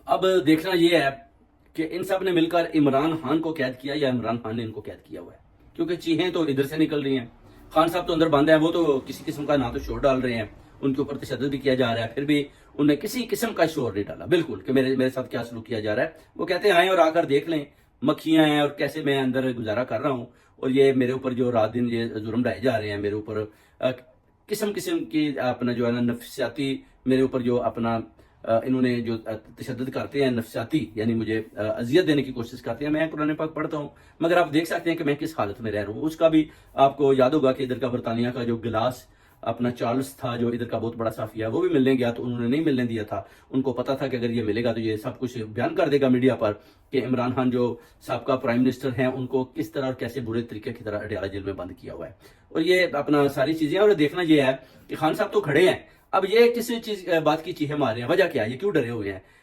اب دیکھنا یہ ہے کہ ان سب نے مل کر عمران خان کو قید کیا یا عمران خان نے ان کو قید کیا ہوا ہے، کیونکہ چیخیں تو ادھر سے نکل رہی ہیں. خان صاحب تو اندر بند ہیں، وہ تو کسی قسم کا نہ تو شور ڈال رہے ہیں، ان کے اوپر تشدد بھی کیا جا رہا ہے، پھر بھی انہوں نے کسی قسم کا شور نہیں ڈالا بالکل کہ میرے ساتھ کیا سلوک کیا جا رہا ہے. وہ کہتے ہیں آئیں اور آ کر دیکھ لیں مکھیاں ہیں اور کیسے میں اندر گزارا کر رہا ہوں، اور یہ میرے اوپر جو رات دن یہ جرم ڈھائے جا رہے ہیں میرے اوپر، قسم قسم کی اپنا جو ہے نا نفسیاتی میرے اوپر جو اپنا انہوں نے جو تشدد کرتے ہیں نفسیاتی، یعنی مجھے اذیت دینے کی کوشش کرتے ہیں. میں قرآن پاک پڑھتا ہوں مگر آپ دیکھ سکتے ہیں کہ میں کس حالت میں رہ رہا ہوں. اس کا بھی آپ کو یاد ہوگا کہ ادھر کا برطانیہ کا جو گلاس اپنا چارلس تھا جو ادھر کا بہت بڑا صحافی ہے، وہ بھی ملنے گیا تو انہوں نے نہیں ملنے دیا تھا. ان کو پتا تھا کہ اگر یہ ملے گا تو یہ سب کچھ بیان کر دے گا میڈیا پر کہ عمران خان جو سابقہ پرائم منسٹر ہیں ان کو کس طرح اور کیسے برے طریقے کی طرح اڈیالہ جیل میں بند کیا ہوا ہے. اور یہ اپنا ساری چیزیں، اور دیکھنا یہ ہے کہ خان صاحب تو کھڑے ہیں، اب یہ کس چیز بات کی چیخیں مار رہے ہیں، وجہ کیا ہے، یہ کیوں ڈرے ہوئے ہیں؟